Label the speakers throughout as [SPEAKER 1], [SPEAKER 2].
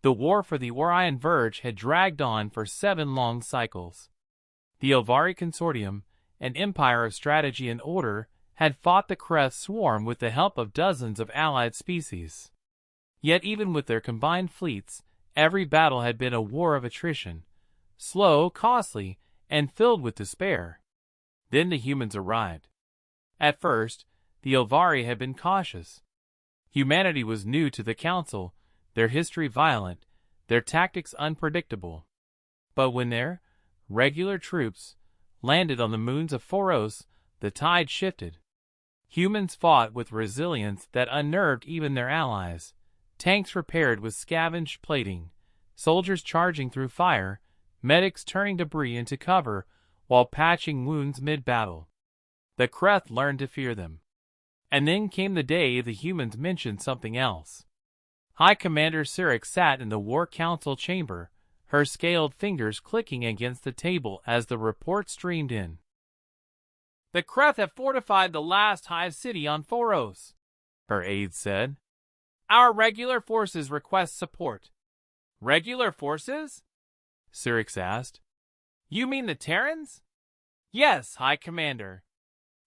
[SPEAKER 1] The war for the Orion Verge had dragged on for 7 long cycles. The Ovari Consortium, an empire of strategy and order, had fought the Kreth swarm with the help of dozens of allied species. Yet even with their combined fleets, every battle had been a war of attrition, slow, costly, and filled with despair. Then the humans arrived. At first, the Ovari had been cautious. Humanity was new to the Council, their history violent, their tactics unpredictable. But when their regular troops landed on the moons of Phoros, the tide shifted. Humans fought with resilience that unnerved even their allies, tanks repaired with scavenged plating, soldiers charging through fire, medics turning debris into cover while patching wounds mid-battle. The Kreth learned to fear them. And then came the day the humans mentioned something else. High Commander Syrinx sat in the War Council chamber, her scaled fingers clicking against the table as the report streamed in. "The Kreth have fortified the last hive city on Phoros," her aide said. "Our regular forces request support." "Regular forces?" Syrinx asked. "You mean the Terrans?" "Yes, High Commander."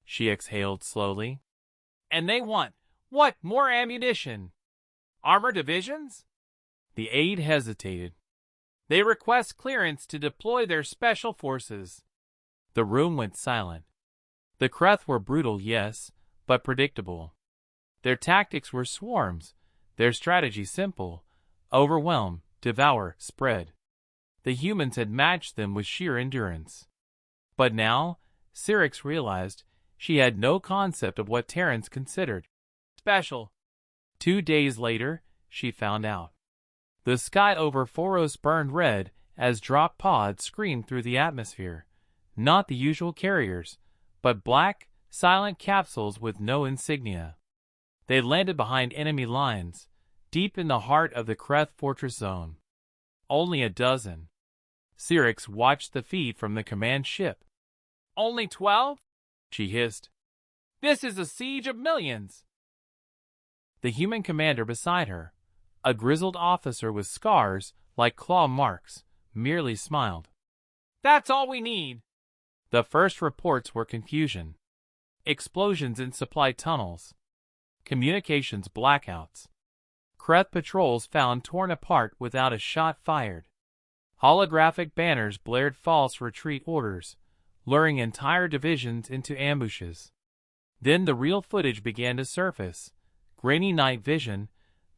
[SPEAKER 1] She exhaled slowly. "And they want, what, more ammunition? Armor divisions?" The aide hesitated. "They request clearance to deploy their special forces." The room went silent. The Kreth were brutal, yes, but predictable. Their tactics were swarms, their strategy simple: overwhelm, devour, spread. The humans had matched them with sheer endurance. But now, Syrinx realized, she had no concept of what Terrans considered special. 2 days later, she found out. The sky over Phoros burned red as drop pods screamed through the atmosphere. Not the usual carriers, but black, silent capsules with no insignia. They landed behind enemy lines, deep in the heart of the Kreth fortress zone. Only a dozen. Syrinx watched the feed from the command ship. "Only 12? She hissed. "This is a siege of millions." The human commander beside her, a grizzled officer with scars like claw marks, merely smiled. "That's all we need." The first reports were confusion. Explosions in supply tunnels. Communications blackouts. Kreth patrols found torn apart without a shot fired. Holographic banners blared false retreat orders, luring entire divisions into ambushes. Then the real footage began to surface. Grainy night vision,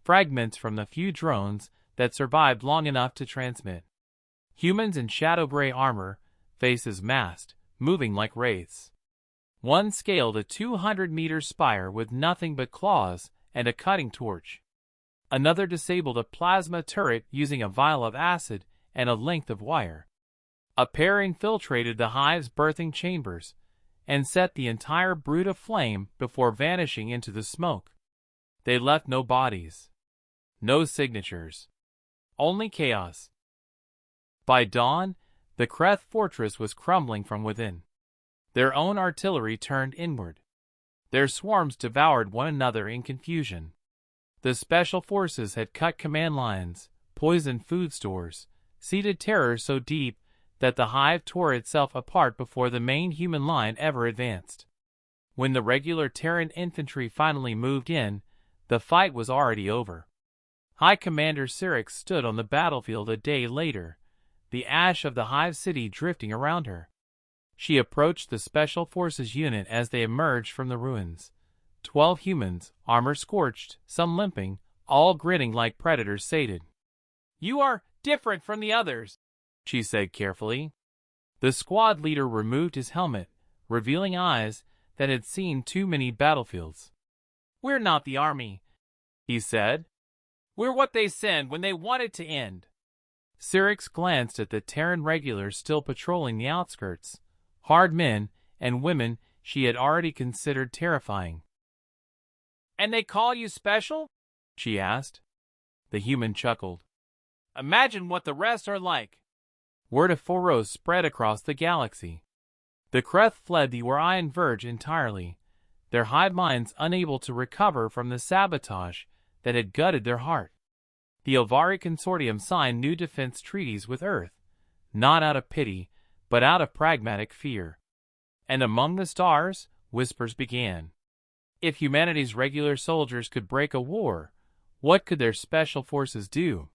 [SPEAKER 1] fragments from the few drones that survived long enough to transmit. Humans in shadow gray armor, faces masked, moving like wraiths. One scaled a 200-meter spire with nothing but claws and a cutting torch. Another disabled a plasma turret using a vial of acid and a length of wire. A pair infiltrated the hive's birthing chambers and set the entire brood aflame before vanishing into the smoke. They left no bodies, no signatures, only chaos. By dawn, the Kreth fortress was crumbling from within. Their own artillery turned inward. Their swarms devoured one another in confusion. The special forces had cut command lines, poisoned food stores, seeded terror so deep that the hive tore itself apart before the main human line ever advanced. When the regular Terran infantry finally moved in, the fight was already over. High Commander Syrinx stood on the battlefield a day later, the ash of the hive city drifting around her. She approached the Special Forces unit as they emerged from the ruins. 12 humans, armor scorched, some limping, all grinning like predators sated. "You are different from the others," she said carefully. The squad leader removed his helmet, revealing eyes that had seen too many battlefields. "We're not the army," he said. "We're what they send when they want it to end." Syrinx glanced at the Terran regulars still patrolling the outskirts, hard men and women she had already considered terrifying. "And they call you special?" she asked. The human chuckled. "Imagine what the rest are like." Word of Phoros spread across the galaxy. The Kreth fled the Orion Verge entirely, their hive minds unable to recover from the sabotage that had gutted their heart. The Ovari Consortium signed new defense treaties with Earth, not out of pity, but out of pragmatic fear. And among the stars, whispers began. If humanity's regular soldiers could break a war, what could their special forces do?